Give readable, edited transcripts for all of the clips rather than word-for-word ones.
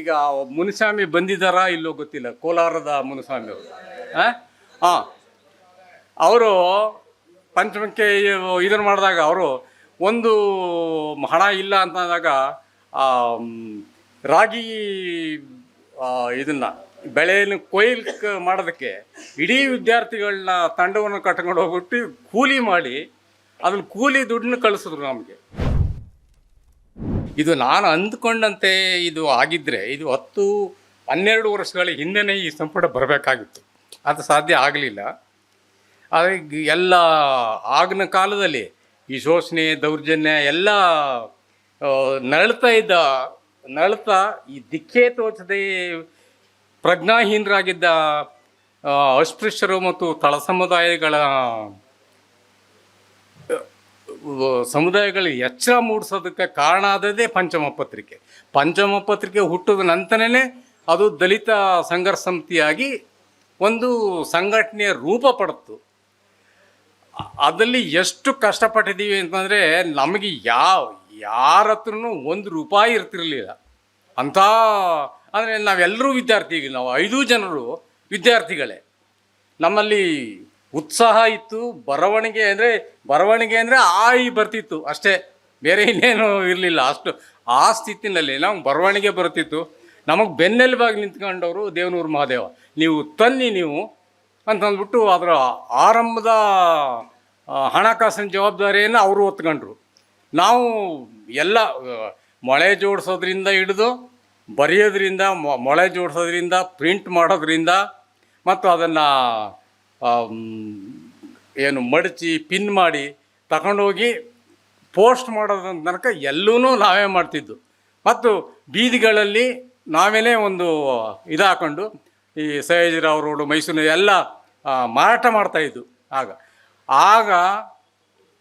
ಈಗ ಮುನಿಸ್ವಾಮಿ ಬಂದಿದ್ದಾರಾ ಇಲ್ಲೋ ಗೊತ್ತಿಲ್ಲ, ಕೋಲಾರದ ಮುನಿಸ್ವಾಮಿ ಅವರು. ಅವರು ಪಂಚಮಕ್ಕೆ ಇದನ್ನು ಮಾಡಿದಾಗ ಅವರು ಒಂದು ಹಣ ಇಲ್ಲ ಅಂತಂದಾಗ ರಾಗಿ ಇದನ್ನು ಬೆಳೆಯನ್ನು ಕೊಯ್ಲು ಮಾಡೋದಕ್ಕೆ ಇಡೀ ವಿದ್ಯಾರ್ಥಿಗಳನ್ನ ತಂಡವನ್ನು ಕಟ್ಕೊಂಡು ಹೋಗ್ಬಿಟ್ಟು ಕೂಲಿ ಮಾಡಿ ಅದ್ರಲ್ಲಿ ಕೂಲಿ ದುಡ್ಡನ್ನ ಕಳಿಸಿದ್ರು ನಮಗೆ. ಇದು ನಾನು ಅಂದ್ಕೊಂಡಂತೆ ಇದು ಆಗಿದ್ದರೆ ಇದು 10-12 ವರ್ಷಗಳ ಹಿಂದೆಯೇ ಈ ಸಂಪುಟ ಬರಬೇಕಾಗಿತ್ತು. ಅದು ಸಾಧ್ಯ ಆಗಲಿಲ್ಲ. ಆದರೆ ಎಲ್ಲ ಆಗಿನ ಕಾಲದಲ್ಲಿ ಈ ಶೋಷಣೆ ದೌರ್ಜನ್ಯ ಎಲ್ಲ ನರಳ್ತಾ ಈ ದಿಕ್ಕೇ ತೋಚದೆ ಪ್ರಜ್ಞಾಹೀನರಾಗಿದ್ದ ಅಸ್ಪೃಶ್ಯರು ಮತ್ತು ತಳ ಸಮುದಾಯಗಳಿಗೆ ಎಚ್ಚರ ಮೂಡಿಸೋದಕ್ಕೆ ಕಾರಣ ಆದದೇ ಪಂಚಮ ಪತ್ರಿಕೆ ಹುಟ್ಟಿದ ನಂತರನೇ ಅದು ದಲಿತ ಸಂಘರ್ಷ ಸಮಿತಿಯಾಗಿ ಒಂದು ಸಂಘಟನೆಯ ರೂಪ ಪಡೆತು. ಅದರಲ್ಲಿ ಎಷ್ಟು ಕಷ್ಟಪಟ್ಟಿದ್ದೀವಿ ಅಂತಂದರೆ ನಮಗೆ ಯಾರ ಹತ್ರನೂ ₹1 ಇರ್ತಿರಲಿಲ್ಲ ಅಂಥ. ಅಂದರೆ ನಾವೆಲ್ಲರೂ ನಾವು 5 ಜನರು ವಿದ್ಯಾರ್ಥಿಗಳೇ. ನಮ್ಮಲ್ಲಿ ಉತ್ಸಾಹ ಇತ್ತು. ಬರವಣಿಗೆ ಅಂದರೆ ಆಯಿ ಬರ್ತಿತ್ತು ಅಷ್ಟೇ, ಬೇರೆ ಇನ್ನೇನು ಇರಲಿಲ್ಲ. ಅಷ್ಟು ಆ ಸ್ಥಿತಿನಲ್ಲಿ ನಾವು ಬರವಣಿಗೆ ಬರ್ತಿತ್ತು. ನಮಗೆ ಬೆನ್ನೆಲುಬಾಗಿ ನಿಂತ್ಕೊಂಡವರು ದೇವನೂರು ಮಹಾದೇವ, ನೀವು ತನ್ನಿ ನೀವು ಅಂತಂದ್ಬಿಟ್ಟು ಅದರ ಆರಂಭದ ಹಣಕಾಸಿನ ಜವಾಬ್ದಾರಿಯನ್ನು ಅವರು ಹೊತ್ಕೊಂಡ್ರು. ನಾವು ಎಲ್ಲ ಮೊಳೆ ಜೋಡಿಸೋದ್ರಿಂದ ಹಿಡಿದು ಬರೆಯೋದ್ರಿಂದ, ಮೊಳೆ ಜೋಡಿಸೋದ್ರಿಂದ, ಪ್ರಿಂಟ್ ಮಾಡೋದ್ರಿಂದ ಮತ್ತು ಅದನ್ನು ಏನು ಮಡಚಿ ಪಿನ್ ಮಾಡಿ ತಗೊಂಡೋಗಿ ಪೋಸ್ಟ್ ಮಾಡೋದ್ರ ತನಕ ಎಲ್ಲೂ ನಾವೇ ಮಾಡ್ತಿದ್ದು. ಮತ್ತು ಬೀದಿಗಳಲ್ಲಿ ನಾವೇ ಒಂದು ಹಾಕೊಂಡು ಈ ಸಯಾಜಿರಾವ್ ರೋಡು ಮೈಸೂರು ಎಲ್ಲ ಮಾರಾಟ ಮಾಡ್ತಾಯಿದ್ದು. ಆಗ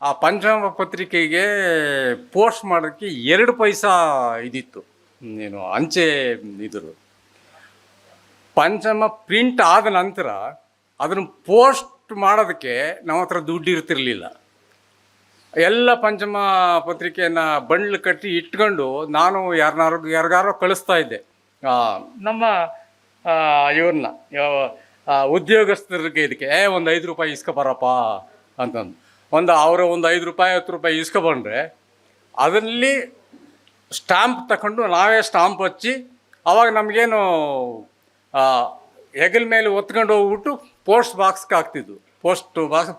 ಆ ಪಂಚಮ ಪತ್ರಿಕೆಗೆ ಪೋಸ್ಟ್ ಮಾಡೋಕ್ಕೆ 2 ಪೈಸಾ ಇದಿತ್ತು, ಏನು ಅಂಚೆ ಇದ್ರು. ಪಂಚಮ ಪ್ರಿಂಟ್ ಆದ ನಂತರ ಅದನ್ನು ಪೋಸ್ಟ್ ಮಾಡೋದಕ್ಕೆ ನಮ್ಮ ಹತ್ರ ದುಡ್ಡು ಇರ್ತಿರಲಿಲ್ಲ. ಎಲ್ಲ ಪಂಚಮ ಪತ್ರಿಕೆಯನ್ನು ಬಂಡ್ಲು ಕಟ್ಟಿ ಇಟ್ಕೊಂಡು ನಾನು ಯಾರಿಗಾರೋ ಕಳಿಸ್ತಾ ಇದ್ದೆ. ನಮ್ಮ ಇವ್ರನ್ನ ಉದ್ಯೋಗಸ್ಥರಿಗೆ ಇದಕ್ಕೆ ಒಂದು ₹5 ಇಸ್ಕೊಬರಪ್ಪ ಅಂತಂದು ಅವರು ಒಂದು ₹5 ₹10 ಇಸ್ಕೊಬಂಡ್ರೆ ಅದರಲ್ಲಿ ಸ್ಟಾಂಪ್ ತಗೊಂಡು ನಾವೇ ಸ್ಟಾಂಪ್ ಹಚ್ಚಿ ಆವಾಗ ನಮಗೇನು ಹೆಗಲ ಮೇಲೆ ಒತ್ಕೊಂಡು ಹೋಗ್ಬಿಟ್ಟು ಪೋಸ್ಟ್ ಬಾಕ್ಸ್ಗೆ ಹಾಕ್ತಿದ್ದು.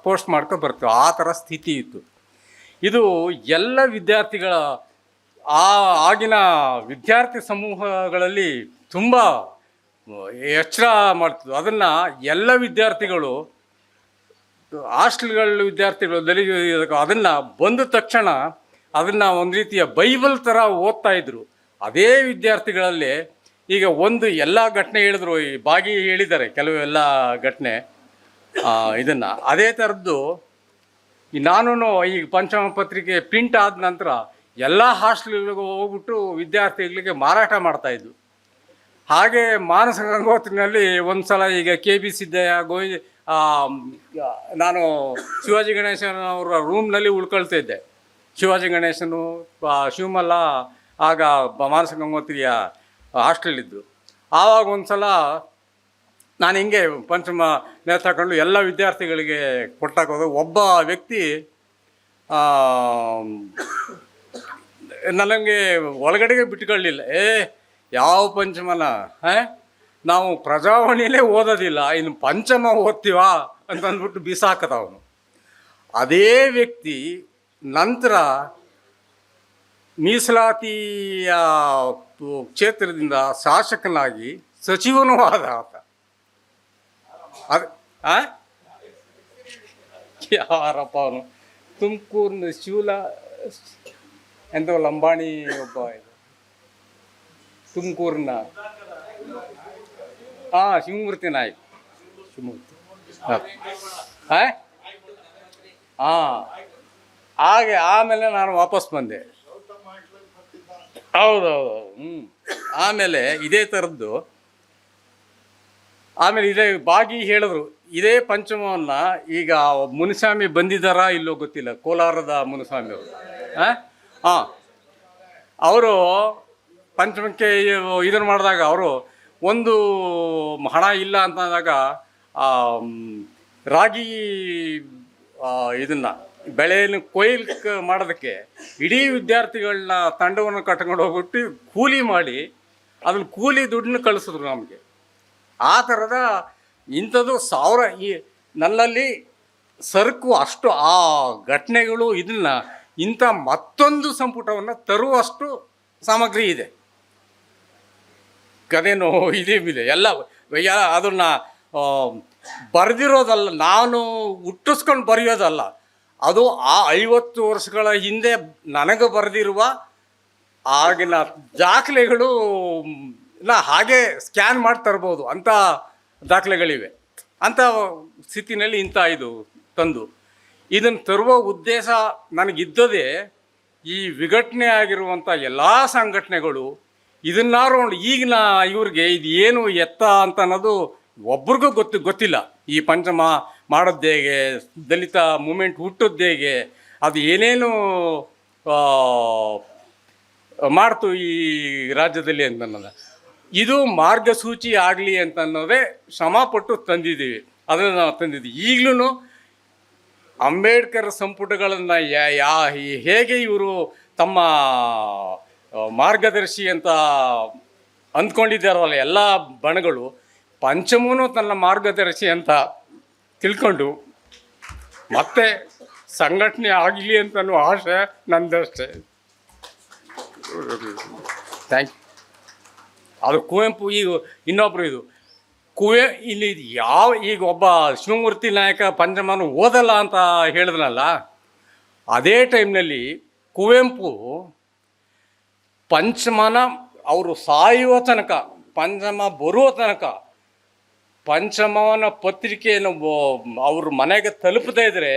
ಪೋಸ್ಟ್ ಮಾಡ್ಕೊಂಡು ಬರ್ತೀವಿ. ಆ ಥರ ಸ್ಥಿತಿ ಇತ್ತು. ಇದು ಎಲ್ಲ ವಿದ್ಯಾರ್ಥಿಗಳ ಆಗಿನ ವಿದ್ಯಾರ್ಥಿ ಸಮೂಹಗಳಲ್ಲಿ ತುಂಬ ಎಚ್ಚರ ಮಾಡ್ತಿದ್ವು. ಅದನ್ನು ಎಲ್ಲ ವಿದ್ಯಾರ್ಥಿಗಳು, ಹಾಸ್ಟೆಲ್ಗಳ ವಿದ್ಯಾರ್ಥಿಗಳು ಅದನ್ನು ಬಂದ ತಕ್ಷಣ ಅದನ್ನು ಒಂದು ರೀತಿಯ ಬೈಬಲ್ ಥರ ಓದ್ತಾಯಿದ್ರು. ಅದೇ ವಿದ್ಯಾರ್ಥಿಗಳಲ್ಲಿ ಈಗ ಎಲ್ಲ ಘಟನೆ ಹೇಳಿದ್ರು, ಈ ಬಾಗಿ ಹೇಳಿದ್ದಾರೆ ಕೆಲವೆಲ್ಲ ಘಟನೆ. ಇದನ್ನು ಅದೇ ಥರದ್ದು ನಾನು ಈಗ ಪಂಚಮ ಪತ್ರಿಕೆ ಪ್ರಿಂಟ್ ಆದ ನಂತರ ಎಲ್ಲ ಹಾಸ್ಟೆಲ್ಗಳಿಗೂ ಹೋಗ್ಬಿಟ್ಟು ವಿದ್ಯಾರ್ಥಿಗಳಿಗೆ ಮಾರಾಟ ಮಾಡ್ತಾಯಿದ್ದು. ಹಾಗೆ ಮಾನಸ ಗಂಗೋತ್ರಿನಲ್ಲಿ ಒಂದು ಸಲ ಈಗ KB ಸಿದ್ದಯ್ಯ ನಾನು ಶಿವಾಜಿ ಗಣೇಶನ್ ಅವರ ರೂಮ್ನಲ್ಲಿ ಉಳ್ಕೊಳ್ತಾ ಇದ್ದೆ. ಶಿವಾಜಿ ಗಣೇಶನು, ಶಿವಮಲ್ಲ ಆಗ ಮಾನಸ ಗಂಗೋತ್ರಿಯ ಹಾಸ್ಟೆಲಿದ್ದು. ಆವಾಗ ಒಂದು ಸಲ ನಾನು ಹಿಂಗೆ ಪಂಚಮ ನೇತಾಕೊಂಡು ಎಲ್ಲ ವಿದ್ಯಾರ್ಥಿಗಳಿಗೆ ಕೊಟ್ಟಾಕೋದು. ಒಬ್ಬ ವ್ಯಕ್ತಿ ನನಗೆ ಒಳಗಡೆಗೆ ಬಿಟ್ಕೊಳ್ಳಿಲ್ಲ. ಯಾವ ಪಂಚಮನ ನಾವು ಪ್ರಜಾವಾಣಿಯಲ್ಲೇ ಓದೋದಿಲ್ಲ, ಇನ್ನು ಪಂಚಮ ಓದ್ತೀವಾ ಅಂತಂದ್ಬಿಟ್ಟು ಬಿಸಾಕದ ಅವನು. ಅದೇ ವ್ಯಕ್ತಿ ನಂತರ ಮೀಸಲಾತಿಯ ಕ್ಷೇತ್ರದಿಂದ ಶಾಸಕನಾಗಿ ಸಚಿವನೂ ಆದ ಆತ. ಯಾರಪ್ಪ ಅವನು? ತುಮಕೂರಿನ ಎಂತ ಲಂಬಾಣಿ ಒಬ್ಬ, ತುಮಕೂರಿನ ಶಿವಮೂರ್ತಿ ನಾಯ್ಕ. ಹಾಗೆ ಆಮೇಲೆ ನಾನು ವಾಪಸ್ ಬಂದೆ. ಹೌದೌದು. ಆಮೇಲೆ ಇದೇ ಥರದ್ದು ಇದೇ ಬಾಗಿ ಹೇಳಿದ್ರು. ಇದೇ ಪಂಚಮವನ್ನು ಈಗ ಮುನಿಸ್ವಾಮಿ ಬಂದಿದ್ದಾರಾ ಇಲ್ಲೋ ಗೊತ್ತಿಲ್ಲ, ಕೋಲಾರದ ಮುನಿಸ್ವಾಮಿ ಅವರು. ಅವರು ಪಂಚಮಕ್ಕೆ ಇದನ್ನು ಮಾಡಿದಾಗ ಅವರು ಒಂದು ಹಣ ಇಲ್ಲ ಅಂತಂದಾಗ ರಾಗಿ ಇದನ್ನು ಬೆಳೆಯನ್ನು ಕೊಯ್ಲು ಮಾಡೋದಕ್ಕೆ ಇಡೀ ವಿದ್ಯಾರ್ಥಿಗಳನ್ನ ತಂಡವನ್ನು ಕಟ್ಕೊಂಡು ಹೋಗ್ಬಿಟ್ಟು ಕೂಲಿ ಮಾಡಿ ಅದ್ರಲ್ಲಿ ಕೂಲಿ ದುಡ್ಡನ್ನ ಕಳಿಸಿದ್ರು ನಮಗೆ. ಆ ಥರದ ಇಂಥದ್ದು ಸಾವಿರ ನನ್ನಲ್ಲಿ ಸರಕು ಅಷ್ಟು ಆ ಘಟನೆಗಳು ಇದನ್ನು ಇಂಥ ಮತ್ತೊಂದು ಸಂಪುಟವನ್ನು ತರುವಷ್ಟು ಸಾಮಗ್ರಿ ಇದೆ. ಕದೇನೋ ಇದೆ ಎಲ್ಲ ಅದನ್ನು ಬರೆದಿರೋದಲ್ಲ, ನಾನು ಹುಟ್ಟಿಸ್ಕೊಂಡು ಬರೆಯೋದಲ್ಲ. ಅದು ಆ 50 ವರ್ಷಗಳ ಹಿಂದೆ ನನಗೆ ಬರೆದಿರುವ ಆಗಿನ ದಾಖಲೆಗಳು ಹಾಗೆ ಸ್ಕ್ಯಾನ್ ಮಾಡಿ ತರ್ಬೋದು ಅಂಥ ದಾಖಲೆಗಳಿವೆ. ಅಂಥ ಸ್ಥಿತಿನಲ್ಲಿ ಇಂಥ ಇದು ತಂದು ಇದನ್ನು ತರುವ ಉದ್ದೇಶ ನನಗಿದ್ದದೇ ಈ ವಿಘಟನೆ ಆಗಿರುವಂಥ ಎಲ್ಲ ಸಂಘಟನೆಗಳು ಇದನ್ನಾರು ಈಗಿನ ಇವ್ರಿಗೆ ಇದು ಏನು ಎತ್ತ ಅಂತ ಅನ್ನೋದು ಒಬ್ರಿಗೂ ಗೊತ್ತಿಲ್ಲ. ಈ ಪಂಚಮ ಮಾಡೋದು ಹೇಗೆ, ದಲಿತ ಮೂಮೆಂಟ್ ಹುಟ್ಟೋದು ಹೇಗೆ, ಅದು ಏನೇನು ಮಾಡ್ತು ಈ ರಾಜ್ಯದಲ್ಲಿ ಅಂತ ಅನ್ನೋದು, ಇದು ಮಾರ್ಗಸೂಚಿ ಆಗಲಿ ಅಂತ ಅನ್ನೋದೇ ಶ್ರಮಪಟ್ಟು ತಂದಿದ್ದೀವಿ. ಅದನ್ನು ನಾವು ತಂದಿದ್ದೀವಿ. ಈಗಲೂ ಅಂಬೇಡ್ಕರ್ ಸಂಪುಟಗಳನ್ನು ಹೇಗೆ ಇವರು ತಮ್ಮ ಮಾರ್ಗದರ್ಶಿ ಅಂತ ಅಂದ್ಕೊಂಡಿದ್ದಾರಲ್ಲ ಎಲ್ಲ ಬಣಗಳು, ಪಂಚಮನು ತನ್ನ ಮಾರ್ಗದರ್ಶಿ ಅಂತ ತಿಳ್ಕೊಂಡು ಮತ್ತೆ ಸಂಘಟನೆ ಆಗಲಿ ಅಂತನೂ ಆಸೆ ನಂದಷ್ಟೇ. Thank you. ಅದು ಕುವೆಂಪು. ಈಗ ಇನ್ನೊಬ್ಬರು ಇದು ಇಲ್ಲಿ ಈಗ ಒಬ್ಬ ಶಿವಮೂರ್ತಿ ನಾಯಕ ಪಂಚಮನು ಓದಲ್ಲ ಅಂತ ಹೇಳಿದ್ನಲ್ಲ, ಅದೇ ಟೈಮ್ನಲ್ಲಿ ಕುವೆಂಪು ಪಂಚಮನ ಅವರು ಸಾಯುವ ತನಕ, ಪಂಚಮ ಬರುವ ತನಕ ಪಂಚಮನ ಪತ್ರಿಕೆಯನ್ನು ಅವ್ರ ಮನೆಗೆ ತಲುಪದೇ ಇದ್ದರೆ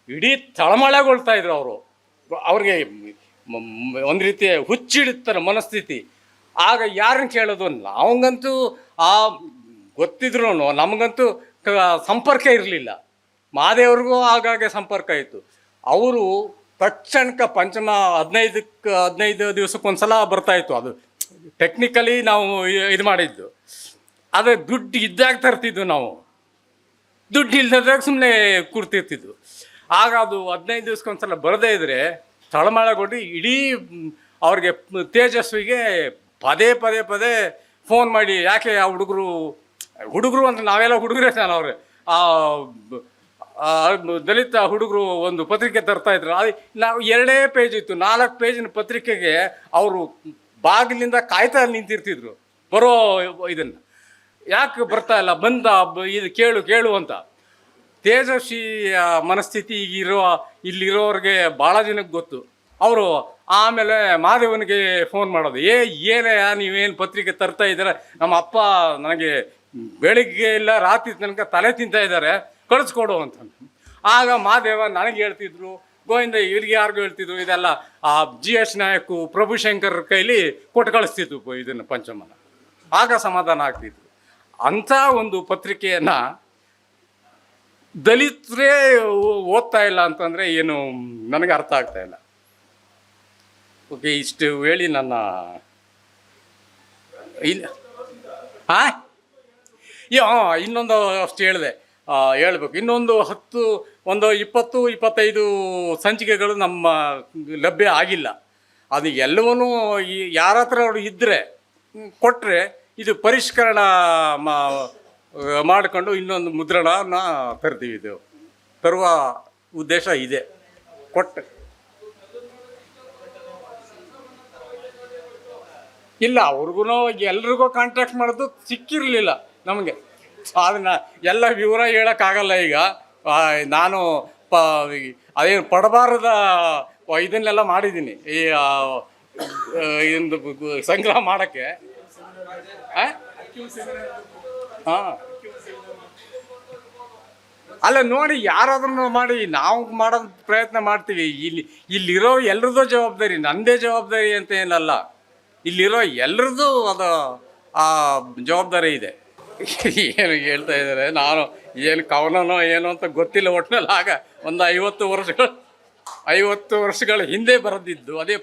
ಇಡೀ ತಳಮಳೆಗೊಳ್ತಾ ಇದ್ರು ಅವರು. ಅವ್ರಿಗೆ ಒಂದು ರೀತಿಯ ಹುಚ್ಚಿಡುತ್ತಾರೆ ಮನಸ್ಥಿತಿ. ಆಗ ಯಾರನ್ನು ಕೇಳೋದು? ನಾವಂಗಂತೂ ಗೊತ್ತಿದ್ರು ನಮಗಂತೂ ಸಂಪರ್ಕ ಇರಲಿಲ್ಲ. ಮಹಾದೇವ್ರಿಗೂ ಆಗಾಗ ಸಂಪರ್ಕ ಇತ್ತು. ಅವರು ತಕ್ಷಣಕ್ಕೆ ಪಂಚಮ 15 ದಿವಸಕ್ಕೊಂದ್ಸಲ ಬರ್ತಾಯಿತ್ತು. ಅದು ಟೆಕ್ನಿಕಲಿ ನಾವು ಇದು ಮಾಡಿದ್ದು. ಆದರೆ ದುಡ್ಡು ಇದ್ದಾಗ ತರ್ತಿದ್ವು ನಾವು, ದುಡ್ಡು ಇಲ್ಲದಾಗ ಸುಮ್ಮನೆ ಕೂರ್ತಿರ್ತಿದ್ವು. ಆಗ ಅದು 15 ದಿವಸಕ್ಕೊಂದ್ಸಲ ಬರದೇ ಇದ್ದರೆ ತಳಮಳಗೊಂಡು ಇಡೀ ಅವ್ರಿಗೆ ತೇಜಸ್ವಿಗೆ ಪದೇ ಫೋನ್ ಮಾಡಿ, ಯಾಕೆ ಆ ಹುಡುಗರು ಅಂತ ನಾವೆಲ್ಲ ಹುಡುಗರೇ ತಾನೆ, ಅವ್ರೆ ದಲಿತ ಹುಡುಗರು ಒಂದು ಪತ್ರಿಕೆ ತರ್ತಾಯಿದ್ರು. ಅದು ನಾವು 2 ಪೇಜ್ ಇತ್ತು, 4 ಪೇಜಿನ ಪತ್ರಿಕೆಗೆ ಅವರು ಬಾಗಿಲಿಂದ ಕಾಯ್ತಾ ನಿಂತಿರ್ತಿದ್ರು ಬರೋ ಇದನ್ನು. ಯಾಕೆ ಬರ್ತಾ ಇಲ್ಲ, ಬಂದ ಇದು ಕೇಳು ಅಂತ. ತೇಜಸ್ವಿ ಮನಸ್ಥಿತಿ ಇಲ್ಲಿರೋರಿಗೆ ಭಾಳ ಜನಕ್ಕೆ ಗೊತ್ತು. ಅವರು ಆಮೇಲೆ ಮಹಾದೇವನಿಗೆ ಫೋನ್ ಮಾಡೋದು, ಏನೇ ನೀವೇನು ಪತ್ರಿಕೆ ತರ್ತಾ ಇದ್ದಾರೆ, ನಮ್ಮ ಅಪ್ಪ ನನಗೆ ಬೆಳಿಗ್ಗೆ ಇಲ್ಲ ರಾತ್ರಿ ತನಕ ತಲೆ ತಿಂತಾ ಇದ್ದಾರೆ, ಕಳಿಸ್ಕೊಡು ಅಂತ. ಆಗ ಮಹಾದೇವ ನನಗೆ ಹೇಳ್ತಿದ್ರು, ಗೋವಿಂದ ಇವ್ರಿಗೆ ಯಾರಿಗೂ ಹೇಳ್ತಿದ್ರು, ಇದೆಲ್ಲ GH ನಾಯಕು ಪ್ರಭುಶಂಕರ್ ಕೈಲಿ ಕೊಟ್ಟು ಕಳಿಸ್ತಿದ್ವು ಇದನ್ನು ಪಂಚಮನ. ಆಗ ಸಮಾಧಾನ ಆಗ್ತಿತ್ತು. ಅಂಥ ಒಂದು ಪತ್ರಿಕೆಯನ್ನು ದಲಿತರೇ ಓದ್ತಾ ಇಲ್ಲ ಅಂತಂದರೆ ಏನು ನನಗೆ ಅರ್ಥ ಆಗ್ತಾ ಇಲ್ಲ. ಓಕೆ, ಇಷ್ಟು ಹೇಳಿ ನನ್ನ ಇನ್ನೊಂದು ಅಷ್ಟು ಹೇಳ್ಬೇಕು. ಇನ್ನೊಂದು 20-25 ಸಂಚಿಕೆಗಳು ನಮ್ಮ ಲಭ್ಯ ಆಗಿಲ್ಲ. ಅದು ಎಲ್ಲವನ್ನೂ ಯಾರ ಹತ್ರ ಇದ್ದರೆ ಕೊಟ್ಟರೆ ಇದು ಪರಿಷ್ಕರಣ ಮಾಡಿಕೊಂಡು ಇನ್ನೊಂದು ಮುದ್ರಣನ ತರ್ತೀವಿ. ಇದು ತರುವ ಉದ್ದೇಶ ಇದೆ. ಇಲ್ಲ, ಅವ್ರಿಗೂ ಎಲ್ರಿಗೂ ಕಾಂಟ್ಯಾಕ್ಟ್ ಮಾಡೋದು ಸಿಕ್ಕಿರಲಿಲ್ಲ ನಮಗೆ. ಅದನ್ನು ಎಲ್ಲ ವಿವರ ಹೇಳೋಕ್ಕಾಗಲ್ಲ. ಈಗ ನಾನು ಅದೇನು ಪಡಬಾರದ ಇದನ್ನೆಲ್ಲ ಮಾಡಿದ್ದೀನಿ, ಈ ಒಂದು ಸಂಗ್ರಹ ಮಾಡೋಕ್ಕೆ. ಹಾಂ, ಅಲ್ಲ ನೋಡಿ, ಯಾರಾದ್ರೂ ಮಾಡಿ ನಾವು ಮಾಡೋದು ಪ್ರಯತ್ನ ಮಾಡ್ತೀವಿ. ಇಲ್ಲಿರೋ ಎಲ್ರದ್ದು ಜವಾಬ್ದಾರಿ, ನನ್ನದೇ ಜವಾಬ್ದಾರಿ ಅಂತ ಏನಲ್ಲ, ಇಲ್ಲಿರೋ ಎಲ್ರದ್ದು ಅದು ಆ ಜವಾಬ್ದಾರಿ ಇದೆ. ಏನು ಹೇಳ್ತಾ ಇದ್ದಾರೆ, ನಾನು ಏನು ಕವನನೋ ಏನೋ ಅಂತ ಗೊತ್ತಿಲ್ಲ. ಒಟ್ಟಿನಲ್ಲಿ ಆಗ ಒಂದು 50 ವರ್ಷಗಳ ಹಿಂದೆ ಬರೆದಿದ್ದು ಅದೇ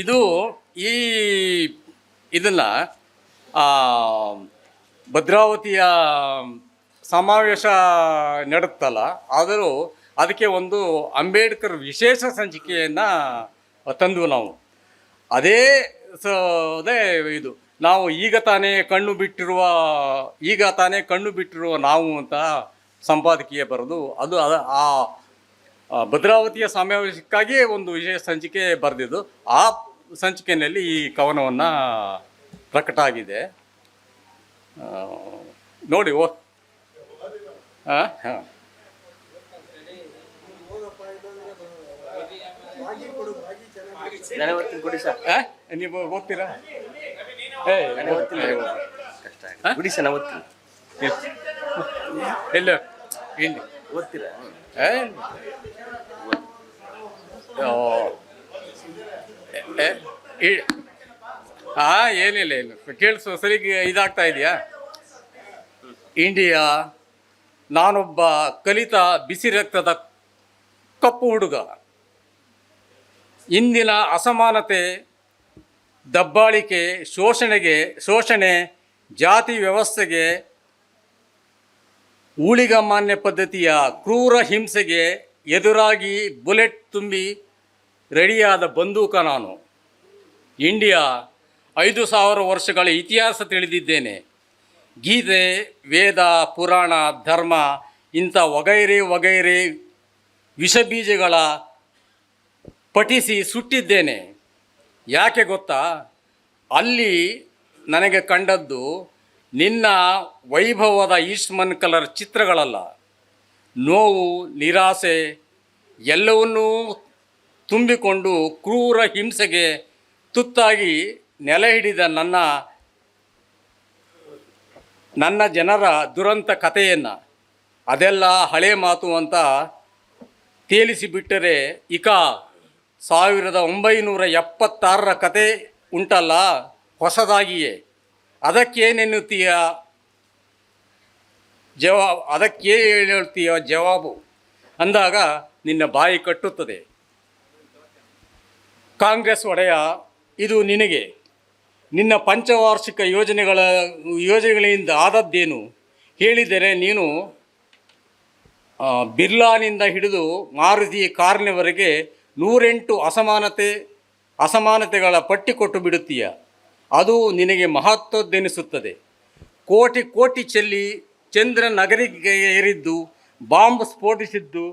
ಇದು ಈ ಇದನ್ನು ಭದ್ರಾವತಿಯ ಸಮಾವೇಶ ನಡೆಯುತ್ತಲ್ಲ, ಆದರೂ ಅದಕ್ಕೆ ಒಂದು ಅಂಬೇಡ್ಕರ್ ವಿಶೇಷ ಸಂಚಿಕೆಯನ್ನು ತಂದು ನಾವು ಅದೇ ಇದು ನಾವು ಈಗ ತಾನೇ ಕಣ್ಣು ಬಿಟ್ಟಿರುವ ನಾವು ಅಂತ ಸಂಪಾದಕೀಯ ಬರೆದು ಅದು ಆ ಭದ್ರಾವತಿಯ ಸಮಾವೇಶಕ್ಕಾಗಿಯೇ ಒಂದು ವಿಶೇಷ ಸಂಚಿಕೆ ಬರೆದಿದ್ದು. ಆ ಸಂಚಿಕೆಯಲ್ಲಿ ಈ ಕವನವನ್ನು ಪ್ರಕಟ ಆಗಿದೆ, ನೋಡಿ. ಹಾಂ ಹಾಂ ನೀವು ಓದ್ತೀರಾ? ಎಲ್ಲ ಇಲ್ಲಿ ಓದ್ತೀರಾ? ಏನಿಲ್ಲ, ಏನು ಕೇಳಿಸೋ ಸರಿಗೆ ಇದಾಗ್ತಾ ಇದೆಯಾ? ಇಂಡಿಯಾ, ನಾನೊಬ್ಬ ಕಲಿತ ಬಿಸಿ ರಕ್ತದ ಕಪ್ಪು ಹುಡುಗ. ಇಂದಿನ ಅಸಮಾನತೆ, ದಬ್ಬಾಳಿಕೆ, ಶೋಷಣೆ, ಜಾತಿ ವ್ಯವಸ್ಥೆಗೆ, ಊಳಿಗಮಾನ್ಯ ಪದ್ಧತಿಯ ಕ್ರೂರ ಹಿಂಸೆಗೆ ಎದುರಾಗಿ ಬುಲೆಟ್ ತುಂಬಿ ರೆಡಿಯಾದ ಬಂದೂಕ ನಾನು. ಇಂಡಿಯಾ, 5,000 ವರ್ಷಗಳ ಇತಿಹಾಸ ತಿಳಿದಿದ್ದೇನೆ. ಗೀತೆ, ವೇದ, ಪುರಾಣ, ಧರ್ಮ ಇಂಥ ವಗೈರೆ ವಿಷಬೀಜಗಳ ಪಠಿಸಿ ಸುಟ್ಟಿದ್ದೇನೆ. ಯಾಕೆ ಗೊತ್ತಾ? ಅಲ್ಲಿ ನನಗೆ ಕಂಡದ್ದು ನಿನ್ನ ವೈಭವದ ಈಸ್ಟ್ಮನ್ ಕಲರ್ ಚಿತ್ರಗಳಲ್ಲ. ನೋವು, ನಿರಾಸೆ ಎಲ್ಲವನ್ನೂ ತುಂಬಿಕೊಂಡು ಕ್ರೂರ ಹಿಂಸೆಗೆ ತುತ್ತಾಗಿ ನೆಲೆ ಹಿಡಿದ ನನ್ನ ಜನರ ದುರಂತ ಕಥೆಯನ್ನು ಅದೆಲ್ಲ ಹಳೆ ಮಾತು ಅಂತ ತೇಲಿಸಿಬಿಟ್ಟರೆ 1976 ಕತೆ ಉಂಟಲ್ಲ ಹೊಸದಾಗಿಯೇ, ಅದಕ್ಕೇನೆನ್ನುತ್ತೀಯ ಜವಾಬು ಅಂದಾಗ ನಿನ್ನ ಬಾಯಿ ಕಟ್ಟುತ್ತದೆ. ಕಾಂಗ್ರೆಸ್ ಒಡೆಯ, ಇದು ನಿನಗೆ ನಿನ್ನ ಪಂಚವಾರ್ಷಿಕ ಯೋಜನೆಗಳಿಂದ ಆದದ್ದೇನು ಹೇಳಿದರೆ ನೀನು ಬಿರ್ಲಾನಿಂದ ಹಿಡಿದು ಮಾರುತಿ ಕಾರ್ನವರೆಗೆ 108 ಅಸಮಾನತೆಗಳ ಪಟ್ಟಿ ಕೊಟ್ಟು ಬಿಡುತ್ತೀಯ. ಅದು ನಿನಗೆ ಮಹತ್ವದ್ದೆನಿಸುತ್ತದೆ. ಕೋಟಿ ಚೆಲ್ಲಿ ಚಂದ್ರ ನಗರಿಗೆ ಏರಿದ್ದು, ಬಾಂಬ್ ಸ್ಫೋಟಿಸಿದ್ದು,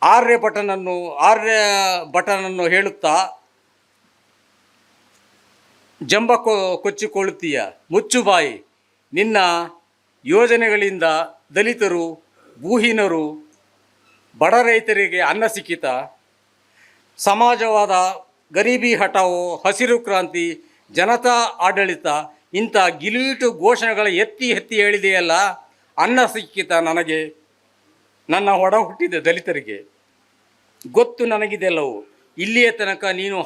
ಆರ್ಯಭಟನನ್ನು ಹೇಳುತ್ತಾ ಜಂಬ ಕೊಚ್ಚಿಕೊಳ್ಳುತ್ತೀಯ. ಮುಚ್ಚುಬಾಯಿ. ನಿನ್ನ ಯೋಜನೆಗಳಿಂದ ದಲಿತರು, ಭೂಹೀನರು, ಬಡ ರೈತರಿಗೆ ಅನ್ನ ಸಿಕ್ಕಿತ. ಸಮಾಜವಾದ, ಗರೀಬಿ ಹಠಾವೋ, ಹಸಿರು ಕ್ರಾಂತಿ, ಜನತಾ ಆಡಳಿತ ಇಂಥ ಗಿಲೀಟು ಘೋಷಣೆಗಳ ಎತ್ತಿ ಹೇಳಿದೆಯಲ್ಲ. ಅನ್ನ ಸಿಕ್ಕಿತ ನನಗೆ, ನನ್ನ ಒಡ ಹುಟ್ಟಿದ ದಲಿತರಿಗೆ ಗೊತ್ತು ನನಗಿದೆಲ್ಲವು. ಇಲ್ಲಿಯ ತನಕ ನೀನು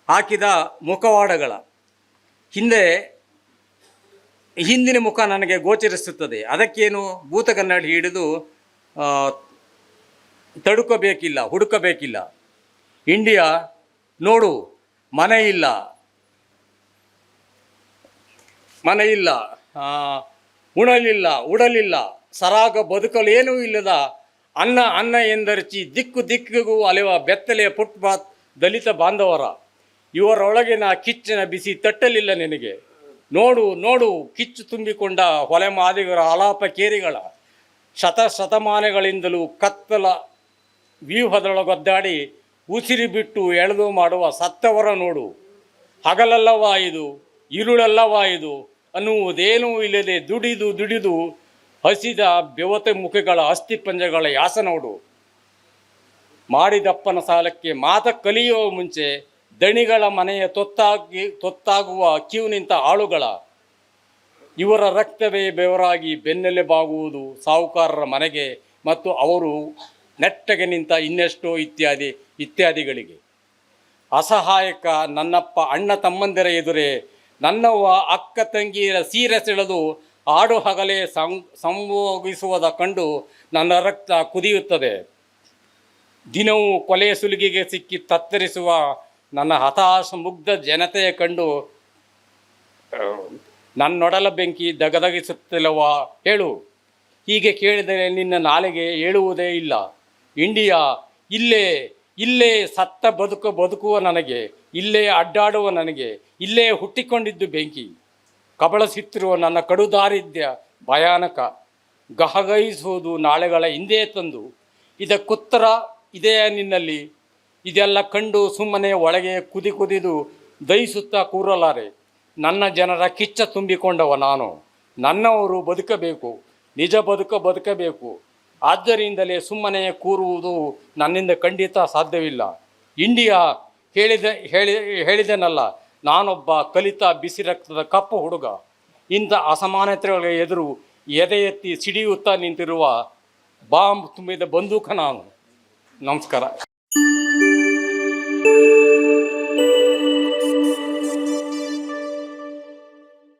ಹಾಕಿದ ಮುಖವಾಡಗಳ ಹಿಂದಿನ ಮುಖ ನನಗೆ ಗೋಚರಿಸುತ್ತದೆ. ಅದಕ್ಕೇನು ಭೂತಕನ್ನಡಿ ಹಿಡಿದು ಹುಡುಕಬೇಕಿಲ್ಲ. ಇಂಡಿಯಾ ನೋಡು, ಮನೆ ಇಲ್ಲ, ಉಡಲಿಲ್ಲ, ಸರಾಗ ಬದುಕಲೇನೂ ಇಲ್ಲದ ಅನ್ನ ಎಂದರಚಿ ದಿಕ್ಕಿಗೂ ಅಲೆವ ಬೆತ್ತಲೆಯ ಫುಟ್ಪಾತ್ ದಲಿತ ಬಾಂಧವರ ಇವರೊಳಗಿನ ಕಿಚ್ಚಿನ ಬಿಸಿ ತಟ್ಟಲಿಲ್ಲ ನಿನಗೆ. ನೋಡು ಕಿಚ್ಚು ತುಂಬಿಕೊಂಡ ಹೊಲೆಮಾದಿಗರ ಆಲಾಪ ಕೇರಿಗಳ ಶತಮಾನಗಳಿಂದಲೂ ಕತ್ತಲ ವ್ಯೂಹದೊಳಗೊದ್ದಾಡಿ ಉಸಿರಿ ಬಿಟ್ಟು ಎಳೆದು ಮಾಡುವ ಸತ್ತವರ ನೋಡು. ಹಗಲಲ್ಲವಾಯಿದು, ഇരുಳಲ್ಲವಾಯಿದು ಅನ್ನುವುದೇನೂ ಇಲ್ಲದೆ ದುಡಿದು ಹಸಿದ ಬೆವತೆ ಮುಖಗಳ ಅಸ್ಥಿಪಂಜಗಳ ಯಾಸ ನೋಡು. ಮಾಡಿದಪ್ಪನ ಸಾಲಕ್ಕೆ ಮಾತ ಕಲಿಯುವ ಮುಂಚೆ ದಣಿಗಳ ಮನೆಯ ತೊತ್ತಾಗುವ ಕ್ಯೂ ನಿಂತ ಆಳುಗಳ ಇವರ ರಕ್ತವೇ ಬೆವರಾಗಿ ಬೆನ್ನೆಲೆ ಬಾಗುವುದು ಸಾಹುಕಾರರ ಮನೆಗೆ ಮತ್ತು ಅವರು ನೆಟ್ಟಗೆ ನಿಂತ ಇನ್ನೆಷ್ಟೋ ಇತ್ಯಾದಿಗಳಿಗೆ. ಅಸಹಾಯಕ ನನ್ನಪ್ಪ ಅಣ್ಣ ತಮ್ಮಂದಿರ ಎದುರೇ ನನ್ನವ್ವ ಅಕ್ಕ ತಂಗಿಯರ ಸೀರೆ ಸೆಳೆದು ಆಡು ಹಗಲೇ ಸಂಭೋಗಿಸುವುದ ಕಂಡು ನನ್ನ ರಕ್ತ ಕುದಿಯುತ್ತದೆ. ದಿನವೂ ಕೊಲೆಯ ಸುಲಿಗೆಗೆ ಸಿಕ್ಕಿ ತತ್ತರಿಸುವ ನನ್ನ ಹತಾಶ ಮುಗ್ಧ ಜನತೆಯ ಕಂಡು ನನ್ನೊಡಲ ಬೆಂಕಿ ದಗದಗಿಸುತ್ತಿಲ್ಲವಾ ಹೇಳು. ಹೀಗೆ ಕೇಳಿದರೆ ನಿನ್ನ ನಾಲಿಗೆ ಹೇಳುವುದೇ ಇಲ್ಲ. ಇಂಡಿಯಾ ಇಲ್ಲೇ ಇಲ್ಲೇ ಸತ್ತ ಬದುಕುವ ನನಗೆ, ಇಲ್ಲೇ ಅಡ್ಡಾಡುವ ನನಗೆ, ಇಲ್ಲೇ ಹುಟ್ಟಿಕೊಂಡಿದ್ದು ಬೆಂಕಿ. ಕಬಳಿಸುತ್ತಿರುವ ನನ್ನ ಕಡುದಾರಿದ್ರ್ಯ ಭಯಾನಕ. ಗಹಗಹಿಸುವುದು ನಾಳೆಗಳ ಹಿಂದೆ ತಂದು. ಇದಕ್ಕುತ್ತರ ಇದೆಯಾ ನಿನ್ನಲ್ಲಿ? ಇದೆಲ್ಲ ಕಂಡು ಸುಮ್ಮನೆ ಒಳಗೆ ಕುದಿದು ದಹಿಸುತ್ತಾ ಕೂರಲಾರೆ. ನನ್ನ ಜನರ ಕಿಚ್ಚ ತುಂಬಿಕೊಂಡವ ನಾನು. ನನ್ನವರು ಬದುಕಬೇಕು, ನಿಜ ಬದುಕಬೇಕು. ಆದ್ದರಿಂದಲೇ ಸುಮ್ಮನೆ ಕೂರುವುದು ನನ್ನಿಂದ ಖಂಡಿತ ಸಾಧ್ಯವಿಲ್ಲ. ಇಂಡಿಯಾ ಹೇಳಿದೆನಲ್ಲ, ನಾನೊಬ್ಬ ಕಲಿತ ಬಿಸಿ ರಕ್ತದ ಕಪ್ಪು ಹುಡುಗ. ಇಂಥ ಅಸಮಾನತೆಗಳ ಎದುರು ಎದೆ ಎತ್ತಿ ಸಿಡಿಯುತ್ತಾ ನಿಂತಿರುವ ಬಾಂಬ್ ತುಂಬಿದ ಬಂದೂಕ ನಾನು. ನಮಸ್ಕಾರ.